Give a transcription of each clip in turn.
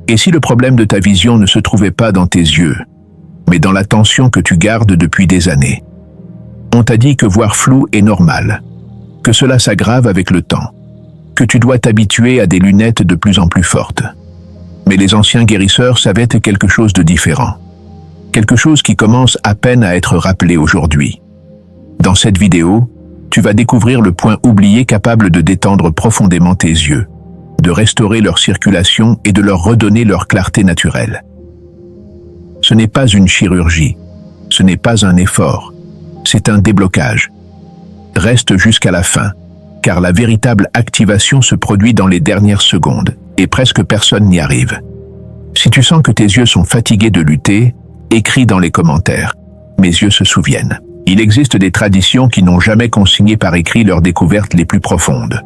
Et si le problème de ta vision ne se trouvait pas dans tes yeux, mais dans l'attention que tu gardes depuis des années? On t'a dit que voir flou est normal, que cela s'aggrave avec le temps, que tu dois t'habituer à des lunettes de plus en plus fortes. Mais les anciens guérisseurs savaient quelque chose de différent, quelque chose qui commence à peine à être rappelé aujourd'hui. Dans cette vidéo, tu vas découvrir le point oublié capable de détendre profondément tes yeux, de restaurer leur circulation et de leur redonner leur clarté naturelle. Ce n'est pas une chirurgie, ce n'est pas un effort, c'est un déblocage. Reste jusqu'à la fin, car la véritable activation se produit dans les dernières secondes, et presque personne n'y arrive. Si tu sens que tes yeux sont fatigués de lutter, écris dans les commentaires. Mes yeux se souviennent. Il existe des traditions qui n'ont jamais consigné par écrit leurs découvertes les plus profondes.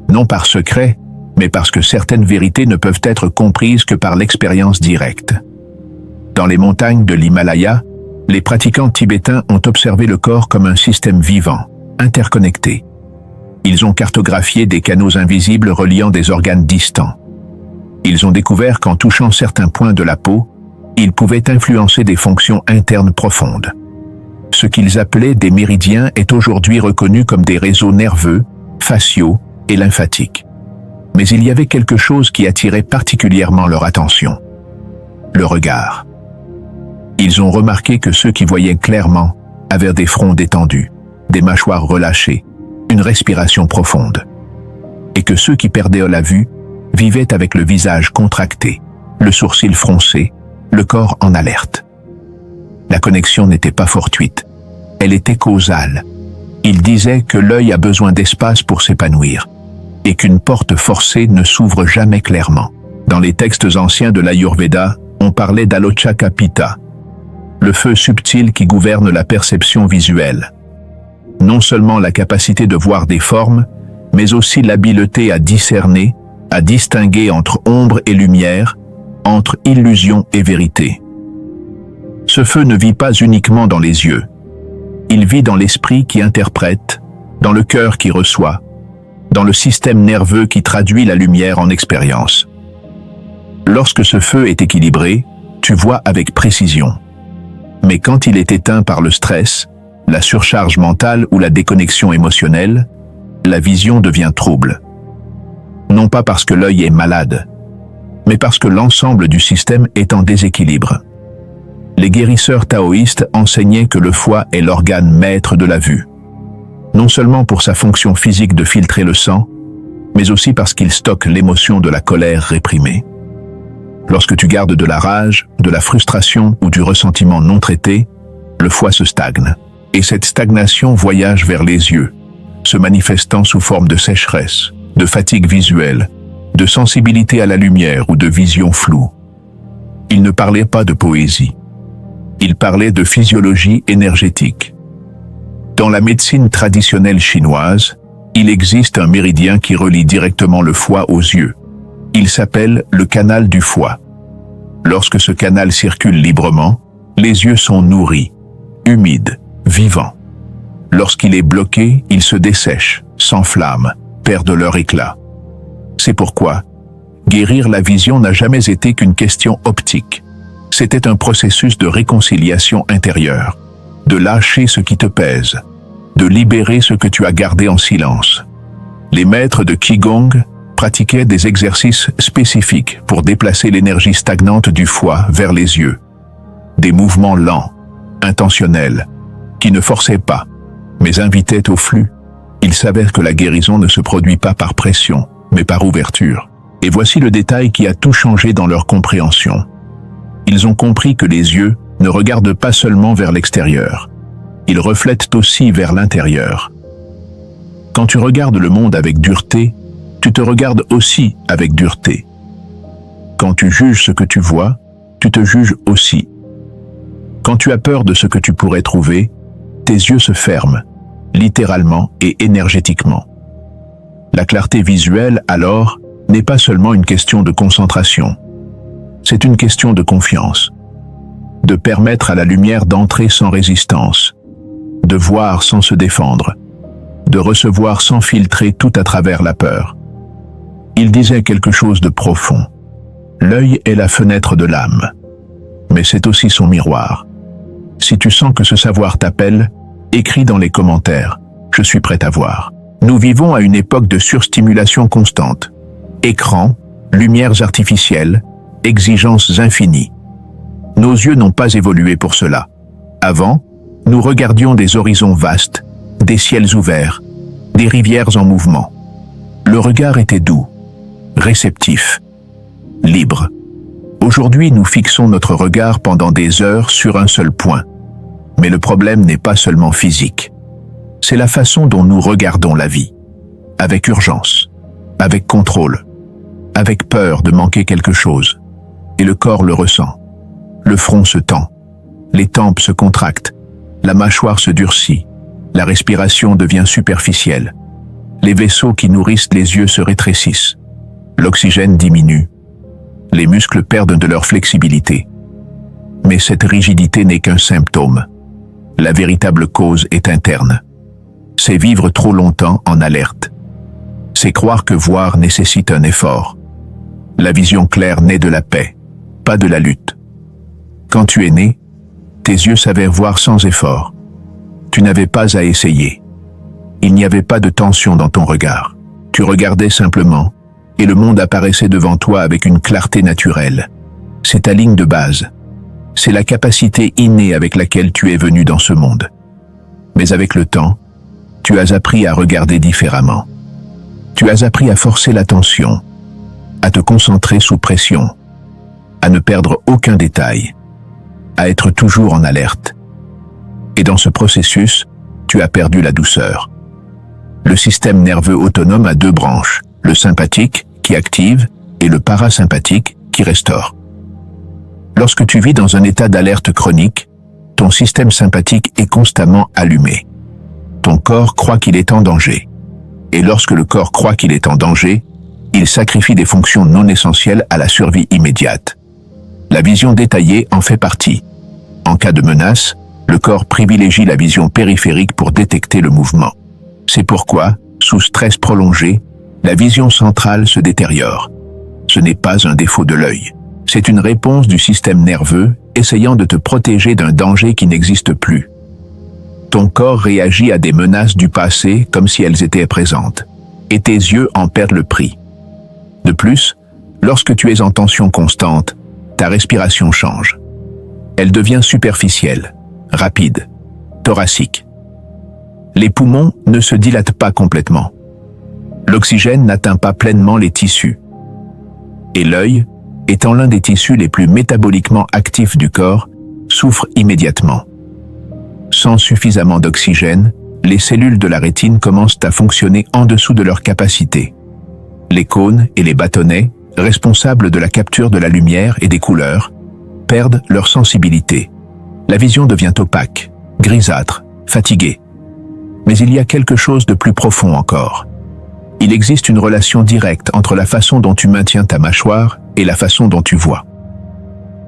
Non par secret, mais parce que certaines vérités ne peuvent être comprises que par l'expérience directe. Dans les montagnes de l'Himalaya, les pratiquants tibétains ont observé le corps comme un système vivant, interconnecté. Ils ont cartographié des canaux invisibles reliant des organes distants. Ils ont découvert qu'en touchant certains points de la peau, ils pouvaient influencer des fonctions internes profondes. Ce qu'ils appelaient des méridiens est aujourd'hui reconnu comme des réseaux nerveux, faciaux et lymphatiques. Mais il y avait quelque chose qui attirait particulièrement leur attention. Le regard. Ils ont remarqué que ceux qui voyaient clairement avaient des fronts détendus, des mâchoires relâchées, une respiration profonde. Et que ceux qui perdaient la vue vivaient avec le visage contracté, le sourcil froncé, le corps en alerte. La connexion n'était pas fortuite, elle était causale. Ils disaient que l'œil a besoin d'espace pour s'épanouir, et qu'une porte forcée ne s'ouvre jamais clairement. Dans les textes anciens de l'Ayurveda, on parlait d'Alochaka Pitta, le feu subtil qui gouverne la perception visuelle. Non seulement la capacité de voir des formes, mais aussi l'habileté à discerner, à distinguer entre ombre et lumière, entre illusion et vérité. Ce feu ne vit pas uniquement dans les yeux. Il vit dans l'esprit qui interprète, dans le cœur qui reçoit, dans le système nerveux qui traduit la lumière en expérience. Lorsque ce feu est équilibré, tu vois avec précision. Mais quand il est éteint par le stress, la surcharge mentale ou la déconnexion émotionnelle, la vision devient trouble. Non pas parce que l'œil est malade, mais parce que l'ensemble du système est en déséquilibre. Les guérisseurs taoïstes enseignaient que le foie est l'organe maître de la vue. Non seulement pour sa fonction physique de filtrer le sang, mais aussi parce qu'il stocke l'émotion de la colère réprimée. Lorsque tu gardes de la rage, de la frustration ou du ressentiment non traité, le foie se stagne. Et cette stagnation voyage vers les yeux, se manifestant sous forme de sécheresse, de fatigue visuelle, de sensibilité à la lumière ou de vision floue. Il ne parlait pas de poésie. Il parlait de physiologie énergétique. Dans la médecine traditionnelle chinoise, il existe un méridien qui relie directement le foie aux yeux. Il s'appelle le canal du foie. Lorsque ce canal circule librement, les yeux sont nourris, humides, vivants. Lorsqu'il est bloqué, ils se dessèchent, s'enflamment, perdent leur éclat. C'est pourquoi guérir la vision n'a jamais été qu'une question optique. C'était un processus de réconciliation intérieure, de lâcher ce qui te pèse, de libérer ce que tu as gardé en silence. Les maîtres de Qigong pratiquaient des exercices spécifiques pour déplacer l'énergie stagnante du foie vers les yeux. Des mouvements lents, intentionnels, qui ne forçaient pas, mais invitaient au flux. Il s'avère que la guérison ne se produit pas par pression, mais par ouverture. Et voici le détail qui a tout changé dans leur compréhension. Ils ont compris que les yeux ne regardent pas seulement vers l'extérieur. Ils reflètent aussi vers l'intérieur. Quand tu regardes le monde avec dureté, tu te regardes aussi avec dureté. Quand tu juges ce que tu vois, tu te juges aussi. Quand tu as peur de ce que tu pourrais trouver, tes yeux se ferment, littéralement et énergétiquement. La clarté visuelle, alors, n'est pas seulement une question de concentration. C'est une question de confiance. De permettre à la lumière d'entrer sans résistance, de voir sans se défendre, de recevoir sans filtrer tout à travers la peur. Il disait quelque chose de profond. L'œil est la fenêtre de l'âme, mais c'est aussi son miroir. Si tu sens que ce savoir t'appelle, écris dans les commentaires « Je suis prêt à voir ». Nous vivons à une époque de surstimulation constante. Écrans, lumières artificielles, exigences infinies. Nos yeux n'ont pas évolué pour cela. Avant, nous regardions des horizons vastes, des ciels ouverts, des rivières en mouvement. Le regard était doux, réceptif, libre. Aujourd'hui, nous fixons notre regard pendant des heures sur un seul point. Mais le problème n'est pas seulement physique. C'est la façon dont nous regardons la vie. Avec urgence, avec contrôle, avec peur de manquer quelque chose. Et le corps le ressent. Le front se tend, les tempes se contractent, la mâchoire se durcit, la respiration devient superficielle. Les vaisseaux qui nourrissent les yeux se rétrécissent. L'oxygène diminue. Les muscles perdent de leur flexibilité. Mais cette rigidité n'est qu'un symptôme. La véritable cause est interne. C'est vivre trop longtemps en alerte. C'est croire que voir nécessite un effort. La vision claire naît de la paix, pas de la lutte. Quand tu es né, tes yeux savaient voir sans effort. Tu n'avais pas à essayer. Il n'y avait pas de tension dans ton regard. Tu regardais simplement, et le monde apparaissait devant toi avec une clarté naturelle. C'est ta ligne de base. C'est la capacité innée avec laquelle tu es venu dans ce monde. Mais avec le temps, tu as appris à regarder différemment. Tu as appris à forcer l'attention, à te concentrer sous pression, à ne perdre aucun détail, à être toujours en alerte. Et dans ce processus, tu as perdu la douceur. Le système nerveux autonome a deux branches, le sympathique, qui active, et le parasympathique, qui restaure. Lorsque tu vis dans un état d'alerte chronique, ton système sympathique est constamment allumé. Ton corps croit qu'il est en danger. Et lorsque le corps croit qu'il est en danger, il sacrifie des fonctions non essentielles à la survie immédiate. La vision détaillée en fait partie. En cas de menace, le corps privilégie la vision périphérique pour détecter le mouvement. C'est pourquoi, sous stress prolongé, la vision centrale se détériore. Ce n'est pas un défaut de l'œil. C'est une réponse du système nerveux essayant de te protéger d'un danger qui n'existe plus. Ton corps réagit à des menaces du passé comme si elles étaient présentes, et tes yeux en perdent le prix. De plus, lorsque tu es en tension constante, ta respiration change. Elle devient superficielle, rapide, thoracique. Les poumons ne se dilatent pas complètement. L'oxygène n'atteint pas pleinement les tissus. Et l'œil, étant l'un des tissus les plus métaboliquement actifs du corps, souffre immédiatement. Sans suffisamment d'oxygène, les cellules de la rétine commencent à fonctionner en dessous de leur capacité. Les cônes et les bâtonnets, responsables de la capture de la lumière et des couleurs, perdent leur sensibilité. La vision devient opaque, grisâtre, fatiguée. Mais il y a quelque chose de plus profond encore. Il existe une relation directe entre la façon dont tu maintiens ta mâchoire et la façon dont tu vois.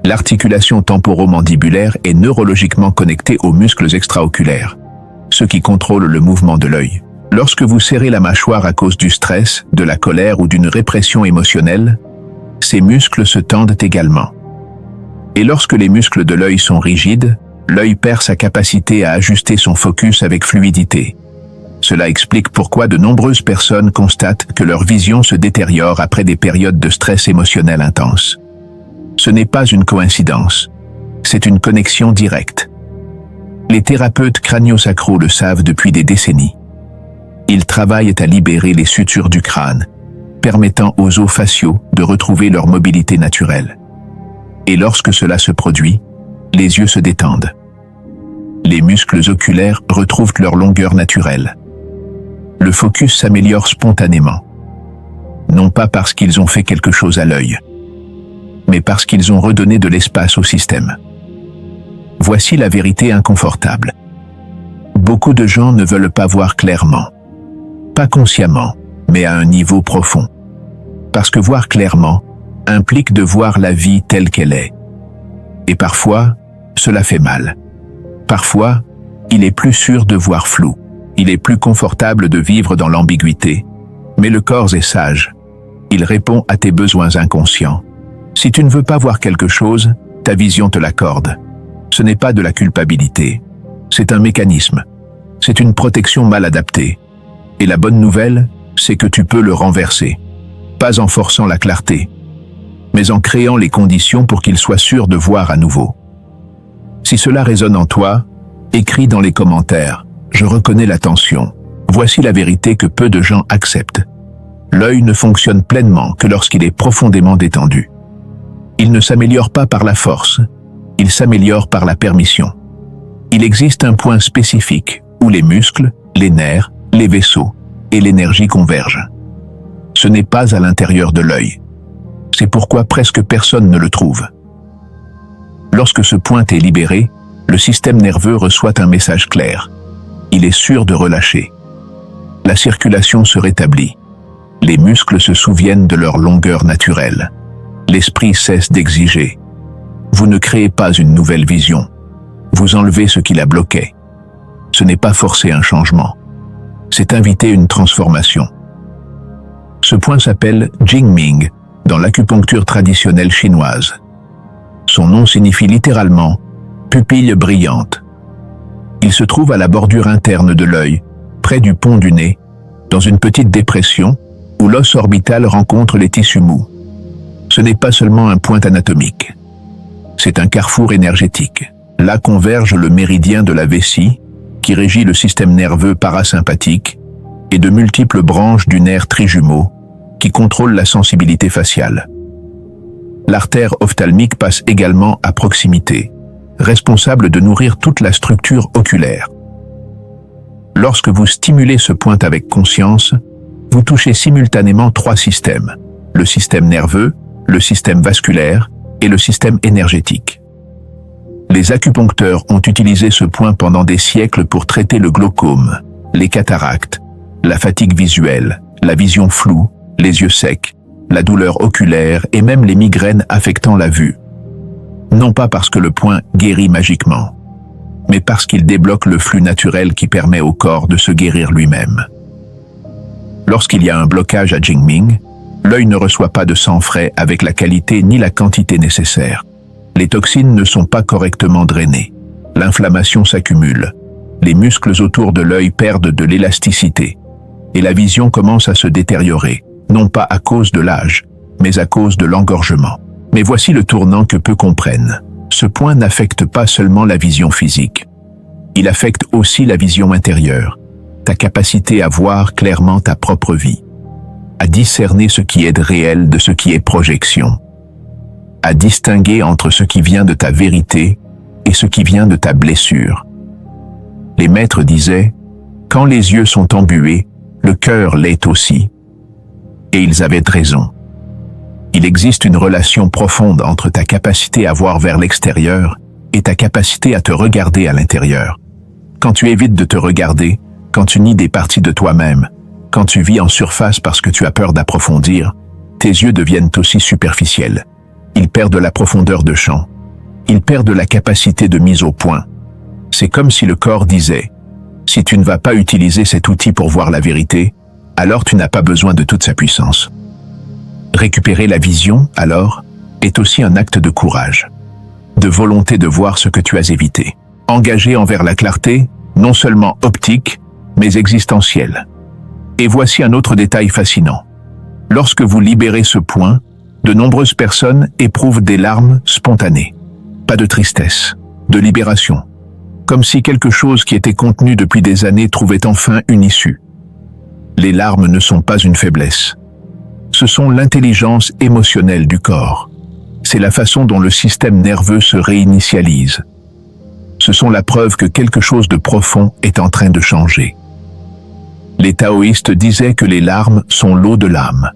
L'articulation temporomandibulaire est neurologiquement connectée aux muscles extraoculaires, ceux qui contrôlent le mouvement de l'œil. Lorsque vous serrez la mâchoire à cause du stress, de la colère ou d'une répression émotionnelle, ces muscles se tendent également. Et lorsque les muscles de l'œil sont rigides, l'œil perd sa capacité à ajuster son focus avec fluidité. Cela explique pourquoi de nombreuses personnes constatent que leur vision se détériore après des périodes de stress émotionnel intense. Ce n'est pas une coïncidence, c'est une connexion directe. Les thérapeutes crânio-sacraux le savent depuis des décennies. Ils travaillent à libérer les sutures du crâne, permettant aux os faciaux de retrouver leur mobilité naturelle. Et lorsque cela se produit, les yeux se détendent. Les muscles oculaires retrouvent leur longueur naturelle. Le focus s'améliore spontanément. Non pas parce qu'ils ont fait quelque chose à l'œil, mais parce qu'ils ont redonné de l'espace au système. Voici la vérité inconfortable. Beaucoup de gens ne veulent pas voir clairement. Pas consciemment, mais à un niveau profond. Parce que voir clairement implique de voir la vie telle qu'elle est. Et parfois, cela fait mal. Parfois, il est plus sûr de voir flou. Il est plus confortable de vivre dans l'ambiguïté. Mais le corps est sage. Il répond à tes besoins inconscients. Si tu ne veux pas voir quelque chose, ta vision te l'accorde. Ce n'est pas de la culpabilité. C'est un mécanisme. C'est une protection mal adaptée. Et la bonne nouvelle, c'est que tu peux le renverser. Pas en forçant la clarté, mais en créant les conditions pour qu'il soit sûr de voir à nouveau. Si cela résonne en toi, écris dans les commentaires « Je reconnais la tension ». Voici la vérité que peu de gens acceptent. L'œil ne fonctionne pleinement que lorsqu'il est profondément détendu. Il ne s'améliore pas par la force, il s'améliore par la permission. Il existe un point spécifique où les muscles, les nerfs, les vaisseaux et l'énergie convergent. Ce n'est pas à l'intérieur de l'œil. C'est pourquoi presque personne ne le trouve. Lorsque ce point est libéré, le système nerveux reçoit un message clair. Il est sûr de relâcher. La circulation se rétablit. Les muscles se souviennent de leur longueur naturelle. L'esprit cesse d'exiger. Vous ne créez pas une nouvelle vision. Vous enlevez ce qui la bloquait. Ce n'est pas forcer un changement. C'est inviter une transformation. Ce point s'appelle Jingming dans l'acupuncture traditionnelle chinoise. Son nom signifie littéralement « pupille brillante ». Il se trouve à la bordure interne de l'œil, près du pont du nez, dans une petite dépression où l'os orbital rencontre les tissus mous. Ce n'est pas seulement un point anatomique. C'est un carrefour énergétique. Là converge le méridien de la vessie, qui régit le système nerveux parasympathique, et de multiples branches du nerf trijumeau, qui contrôlent la sensibilité faciale. L'artère ophtalmique passe également à proximité, responsable de nourrir toute la structure oculaire. Lorsque vous stimulez ce point avec conscience, vous touchez simultanément 3 systèmes, le système nerveux, le système vasculaire et le système énergétique. Les acupuncteurs ont utilisé ce point pendant des siècles pour traiter le glaucome, les cataractes, la fatigue visuelle, la vision floue, les yeux secs, la douleur oculaire et même les migraines affectant la vue. Non pas parce que le point guérit magiquement, mais parce qu'il débloque le flux naturel qui permet au corps de se guérir lui-même. Lorsqu'il y a un blocage à Jingming, l'œil ne reçoit pas de sang frais avec la qualité ni la quantité nécessaires. Les toxines ne sont pas correctement drainées. L'inflammation s'accumule. Les muscles autour de l'œil perdent de l'élasticité. Et la vision commence à se détériorer, non pas à cause de l'âge, mais à cause de l'engorgement. Mais voici le tournant que peu comprennent. Ce point n'affecte pas seulement la vision physique. Il affecte aussi la vision intérieure, ta capacité à voir clairement ta propre vie, à discerner ce qui est réel de ce qui est projection, à distinguer entre ce qui vient de ta vérité et ce qui vient de ta blessure. Les maîtres disaient, « Quand les yeux sont embués, le cœur l'est aussi. » Et ils avaient raison. Il existe une relation profonde entre ta capacité à voir vers l'extérieur et ta capacité à te regarder à l'intérieur. Quand tu évites de te regarder, quand tu nies des parties de toi-même, quand tu vis en surface parce que tu as peur d'approfondir, tes yeux deviennent aussi superficiels. Ils perdent la profondeur de champ. Ils perdent la capacité de mise au point. C'est comme si le corps disait « Si tu ne vas pas utiliser cet outil pour voir la vérité, alors tu n'as pas besoin de toute sa puissance. » Récupérer la vision, alors, est aussi un acte de courage, de volonté de voir ce que tu as évité. Engagé envers la clarté, non seulement optique, mais existentielle. Et voici un autre détail fascinant. Lorsque vous libérez ce point, de nombreuses personnes éprouvent des larmes spontanées. Pas de tristesse, de libération. Comme si quelque chose qui était contenu depuis des années trouvait enfin une issue. Les larmes ne sont pas une faiblesse. Ce sont l'intelligence émotionnelle du corps. C'est la façon dont le système nerveux se réinitialise. Ce sont la preuve que quelque chose de profond est en train de changer. Les taoïstes disaient que les larmes sont l'eau de l'âme.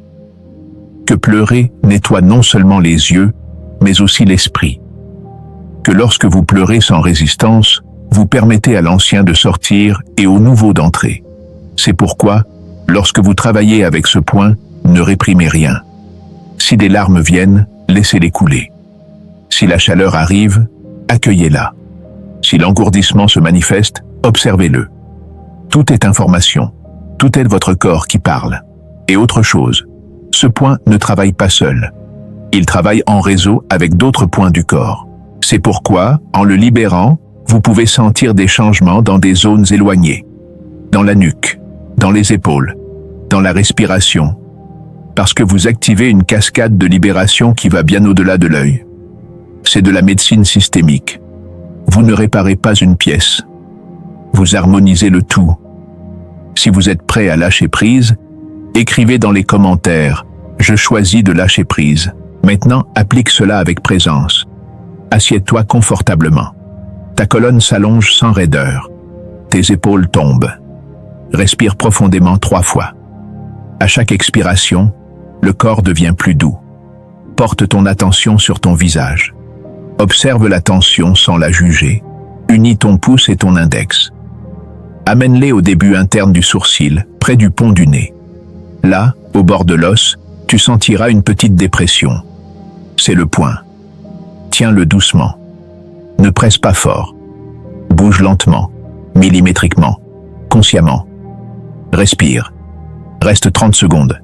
Que pleurer nettoie non seulement les yeux, mais aussi l'esprit. Que lorsque vous pleurez sans résistance, vous permettez à l'ancien de sortir et au nouveau d'entrer. C'est pourquoi, lorsque vous travaillez avec ce point, ne réprimez rien. Si des larmes viennent, laissez-les couler. Si la chaleur arrive, accueillez-la. Si l'engourdissement se manifeste, observez-le. Tout est information. Tout est votre corps qui parle. Et autre chose, ce point ne travaille pas seul. Il travaille en réseau avec d'autres points du corps. C'est pourquoi, en le libérant, vous pouvez sentir des changements dans des zones éloignées. Dans la nuque, dans les épaules, dans la respiration. Parce que vous activez une cascade de libération qui va bien au-delà de l'œil. C'est de la médecine systémique. Vous ne réparez pas une pièce. Vous harmonisez le tout. Si vous êtes prêt à lâcher prise, écrivez dans les commentaires « Je choisis de lâcher prise ». Maintenant, applique cela avec présence. Assieds-toi confortablement. Ta colonne s'allonge sans raideur. Tes épaules tombent. Respire profondément 3 fois. À chaque expiration, le corps devient plus doux. Porte ton attention sur ton visage. Observe la tension sans la juger. Unis ton pouce et ton index. Amène-les au début interne du sourcil, près du pont du nez. Là, au bord de l'os, tu sentiras une petite dépression. C'est le point. Tiens-le doucement. Ne presse pas fort. Bouge lentement, millimétriquement, consciemment. Respire. Reste 30 secondes.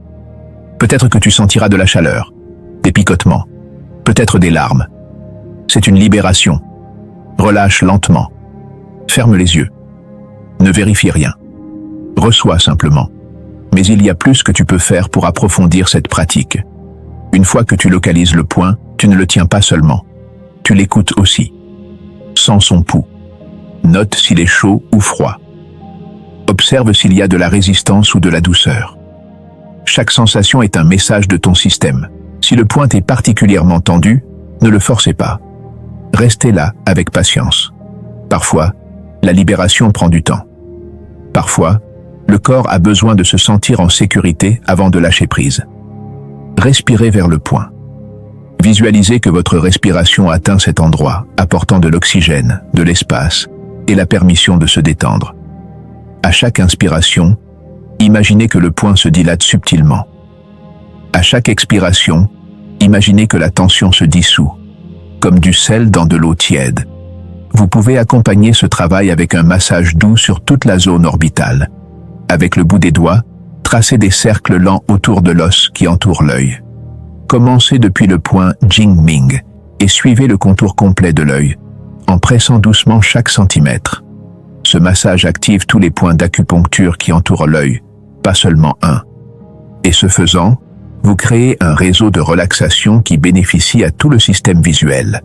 Peut-être que tu sentiras de la chaleur, des picotements, peut-être des larmes. C'est une libération. Relâche lentement. Ferme les yeux. Ne vérifie rien. Reçois simplement. Mais il y a plus que tu peux faire pour approfondir cette pratique. Une fois que tu localises le point, tu ne le tiens pas seulement. Tu l'écoutes aussi. Sens son pouls. Note s'il est chaud ou froid. Observe s'il y a de la résistance ou de la douceur. Chaque sensation est un message de ton système. Si le point est particulièrement tendu, ne le forcez pas. Restez là avec patience. Parfois, la libération prend du temps. Parfois, le corps a besoin de se sentir en sécurité avant de lâcher prise. Respirez vers le point. Visualisez que votre respiration atteint cet endroit, apportant de l'oxygène, de l'espace et la permission de se détendre. À chaque inspiration, imaginez que le point se dilate subtilement. À chaque expiration, imaginez que la tension se dissout, comme du sel dans de l'eau tiède. Vous pouvez accompagner ce travail avec un massage doux sur toute la zone orbitale. Avec le bout des doigts, tracez des cercles lents autour de l'os qui entoure l'œil. Commencez depuis le point Jingming et suivez le contour complet de l'œil, en pressant doucement chaque centimètre. Ce massage active tous les points d'acupuncture qui entourent l'œil, pas seulement un. Et ce faisant, vous créez un réseau de relaxation qui bénéficie à tout le système visuel.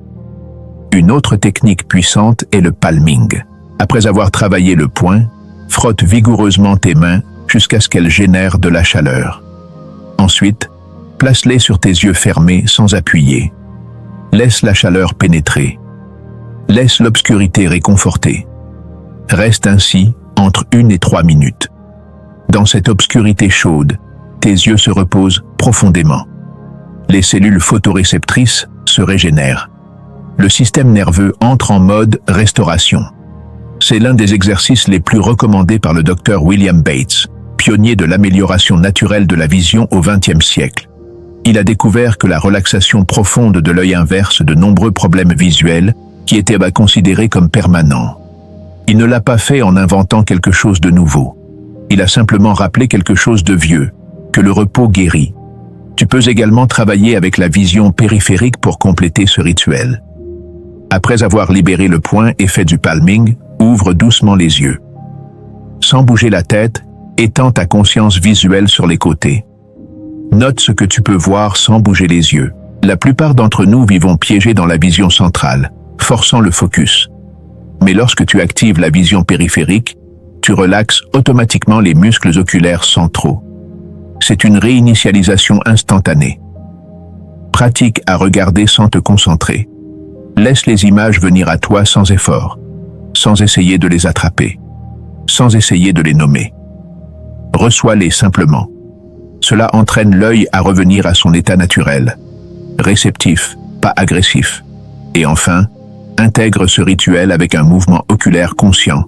Une autre technique puissante est le palming. Après avoir travaillé le point, frotte vigoureusement tes mains jusqu'à ce qu'elles génèrent de la chaleur. Ensuite, place-les sur tes yeux fermés sans appuyer. Laisse la chaleur pénétrer. Laisse l'obscurité réconforter. Reste ainsi entre 1 et 3 minutes. Dans cette obscurité chaude, tes yeux se reposent profondément. Les cellules photoréceptrices se régénèrent. Le système nerveux entre en mode restauration. C'est l'un des exercices les plus recommandés par le docteur William Bates, pionnier de l'amélioration naturelle de la vision au XXe siècle. Il a découvert que la relaxation profonde de l'œil inverse de nombreux problèmes visuels qui étaient considérés comme permanents. Il ne l'a pas fait en inventant quelque chose de nouveau. Il a simplement rappelé quelque chose de vieux, que le repos guérit. Tu peux également travailler avec la vision périphérique pour compléter ce rituel. Après avoir libéré le point et fait du palming, ouvre doucement les yeux. Sans bouger la tête, étends ta conscience visuelle sur les côtés. Note ce que tu peux voir sans bouger les yeux. La plupart d'entre nous vivons piégés dans la vision centrale, forçant le focus. Mais lorsque tu actives la vision périphérique, tu relaxes automatiquement les muscles oculaires centraux. C'est une réinitialisation instantanée. Pratique à regarder sans te concentrer. Laisse les images venir à toi sans effort, sans essayer de les attraper, sans essayer de les nommer. Reçois-les simplement. Cela entraîne l'œil à revenir à son état naturel, réceptif, pas agressif. Et enfin, intègre ce rituel avec un mouvement oculaire conscient.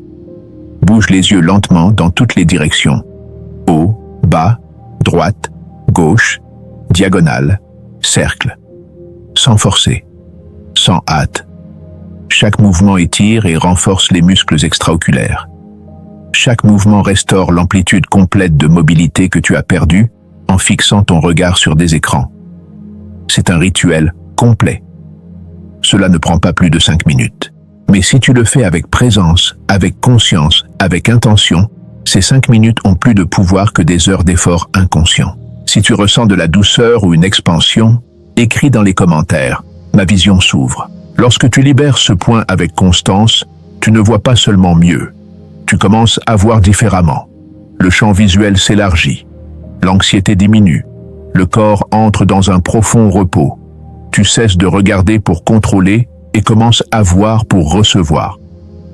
Bouge les yeux lentement dans toutes les directions. Haut, bas, droite, gauche, diagonale, cercle. Sans forcer, sans hâte. Chaque mouvement étire et renforce les muscles extraoculaires. Chaque mouvement restaure l'amplitude complète de mobilité que tu as perdue en fixant ton regard sur des écrans. C'est un rituel complet. Cela ne prend pas plus de 5 minutes. Mais si tu le fais avec présence, avec conscience, avec intention, ces 5 minutes ont plus de pouvoir que des heures d'effort inconscient. Si tu ressens de la douceur ou une expansion, écris dans les commentaires « Ma vision s'ouvre ». Lorsque tu libères ce point avec constance, tu ne vois pas seulement mieux. Tu commences à voir différemment. Le champ visuel s'élargit. L'anxiété diminue. Le corps entre dans un profond repos. Tu cesses de regarder pour contrôler et commences à voir pour recevoir.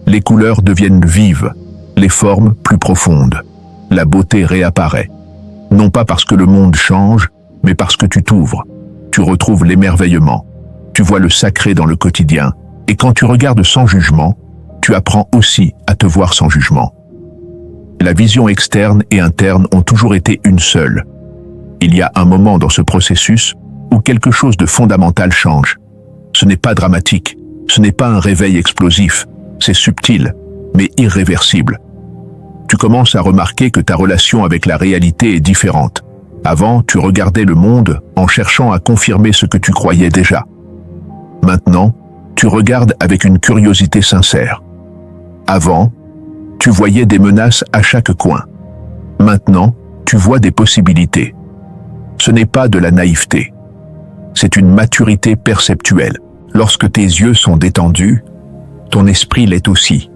Les couleurs deviennent vives, les formes plus profondes. La beauté réapparaît. Non pas parce que le monde change, mais parce que tu t'ouvres. Tu retrouves l'émerveillement. Tu vois le sacré dans le quotidien. Et quand tu regardes sans jugement, tu apprends aussi à te voir sans jugement. La vision externe et interne ont toujours été une seule. Il y a un moment dans ce processus où quelque chose de fondamental change. Ce n'est pas dramatique, ce n'est pas un réveil explosif, c'est subtil, mais irréversible. Tu commences à remarquer que ta relation avec la réalité est différente. Avant, tu regardais le monde en cherchant à confirmer ce que tu croyais déjà. Maintenant, tu regardes avec une curiosité sincère. Avant, tu voyais des menaces à chaque coin. Maintenant, tu vois des possibilités. Ce n'est pas de la naïveté. C'est une maturité perceptuelle. Lorsque tes yeux sont détendus, ton esprit l'est aussi.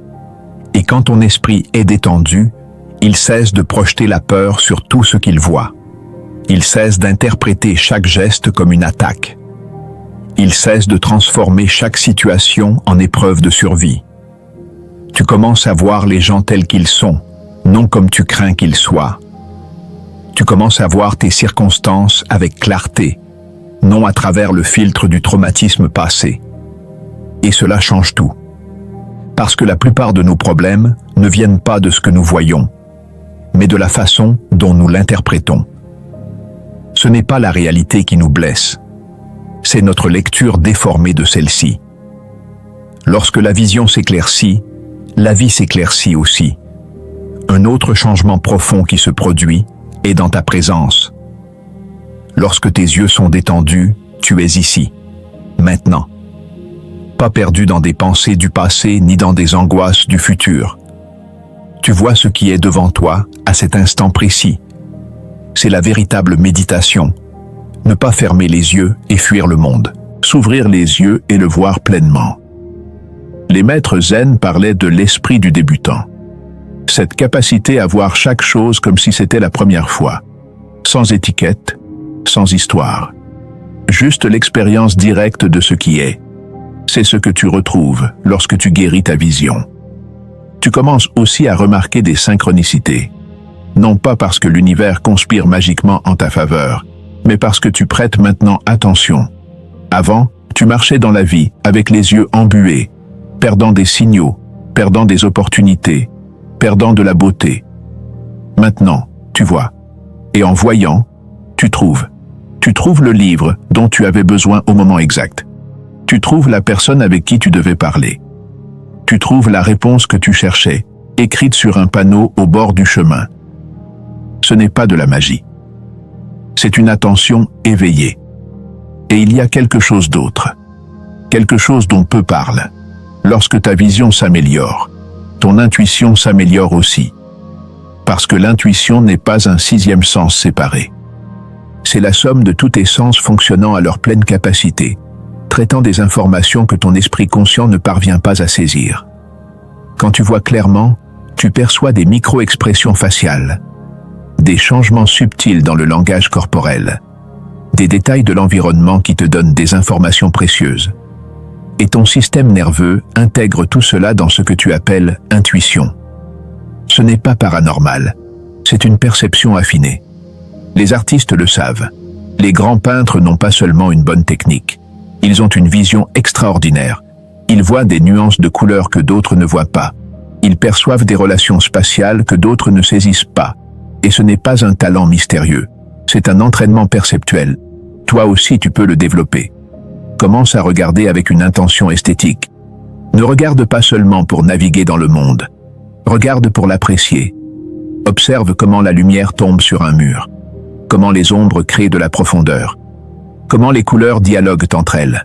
Et quand ton esprit est détendu, il cesse de projeter la peur sur tout ce qu'il voit. Il cesse d'interpréter chaque geste comme une attaque. Il cesse de transformer chaque situation en épreuve de survie. Tu commences à voir les gens tels qu'ils sont, non comme tu crains qu'ils soient. Tu commences à voir tes circonstances avec clarté, non à travers le filtre du traumatisme passé. Et cela change tout. Parce que la plupart de nos problèmes ne viennent pas de ce que nous voyons, mais de la façon dont nous l'interprétons. Ce n'est pas la réalité qui nous blesse, c'est notre lecture déformée de celle-ci. Lorsque la vision s'éclaircit, la vie s'éclaircit aussi. Un autre changement profond qui se produit est dans ta présence. Lorsque tes yeux sont détendus, tu es ici, maintenant. Pas perdu dans des pensées du passé ni dans des angoisses du futur. Tu vois ce qui est devant toi à cet instant précis. C'est la véritable méditation. Ne pas fermer les yeux et fuir le monde. S'ouvrir les yeux et le voir pleinement. Les maîtres zen parlaient de l'esprit du débutant. Cette capacité à voir chaque chose comme si c'était la première fois. Sans étiquette, sans histoire. Juste l'expérience directe de ce qui est. C'est ce que tu retrouves lorsque tu guéris ta vision. Tu commences aussi à remarquer des synchronicités. Non pas parce que l'univers conspire magiquement en ta faveur, mais parce que tu prêtes maintenant attention. Avant, tu marchais dans la vie avec les yeux embués, perdant des signaux, perdant des opportunités, perdant de la beauté. Maintenant, tu vois. Et en voyant, tu trouves. Tu trouves le livre dont tu avais besoin au moment exact. Tu trouves la personne avec qui tu devais parler. Tu trouves la réponse que tu cherchais, écrite sur un panneau au bord du chemin. Ce n'est pas de la magie. C'est une attention éveillée. Et il y a quelque chose d'autre. Quelque chose dont peu parlent. Lorsque ta vision s'améliore, ton intuition s'améliore aussi. Parce que l'intuition n'est pas un sixième sens séparé. C'est la somme de tous tes sens fonctionnant à leur pleine capacité, traitant des informations que ton esprit conscient ne parvient pas à saisir. Quand tu vois clairement, tu perçois des micro-expressions faciales, des changements subtils dans le langage corporel, des détails de l'environnement qui te donnent des informations précieuses. Et ton système nerveux intègre tout cela dans ce que tu appelles intuition. Ce n'est pas paranormal, c'est une perception affinée. Les artistes le savent. Les grands peintres n'ont pas seulement une bonne technique. Ils ont une vision extraordinaire. Ils voient des nuances de couleurs que d'autres ne voient pas. Ils perçoivent des relations spatiales que d'autres ne saisissent pas. Et ce n'est pas un talent mystérieux. C'est un entraînement perceptuel. Toi aussi tu peux le développer. Commence à regarder avec une intention esthétique. Ne regarde pas seulement pour naviguer dans le monde. Regarde pour l'apprécier. Observe comment la lumière tombe sur un mur. Comment les ombres créent de la profondeur. Comment les couleurs dialoguent entre elles?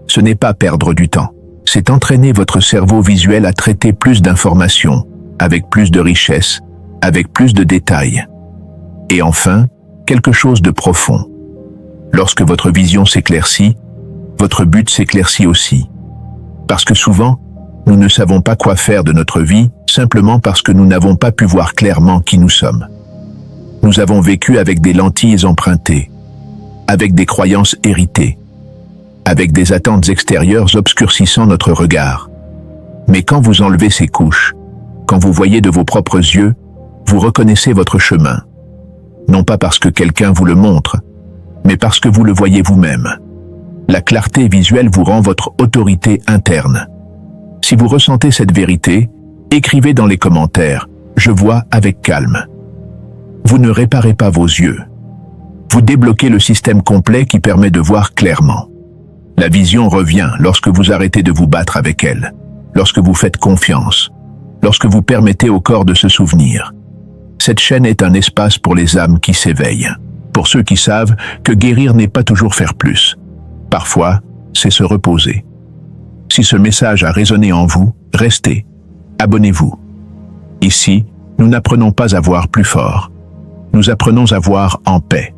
Ce n'est pas perdre du temps, c'est entraîner votre cerveau visuel à traiter plus d'informations, avec plus de richesse, avec plus de détails. Et enfin, quelque chose de profond. Lorsque votre vision s'éclaircit, votre but s'éclaircit aussi. Parce que souvent, nous ne savons pas quoi faire de notre vie, simplement parce que nous n'avons pas pu voir clairement qui nous sommes. Nous avons vécu avec des lentilles empruntées, avec des croyances héritées, avec des attentes extérieures obscurcissant notre regard. Mais quand vous enlevez ces couches, quand vous voyez de vos propres yeux, vous reconnaissez votre chemin. Non pas parce que quelqu'un vous le montre, mais parce que vous le voyez vous-même. La clarté visuelle vous rend votre autorité interne. Si vous ressentez cette vérité, écrivez dans les commentaires « Je vois avec calme ». Vous ne réparez pas vos yeux. Vous débloquez le système complet qui permet de voir clairement. La vision revient lorsque vous arrêtez de vous battre avec elle, lorsque vous faites confiance, lorsque vous permettez au corps de se souvenir. Cette chaîne est un espace pour les âmes qui s'éveillent, pour ceux qui savent que guérir n'est pas toujours faire plus. Parfois, c'est se reposer. Si ce message a résonné en vous, restez, abonnez-vous. Ici, nous n'apprenons pas à voir plus fort. Nous apprenons à voir en paix.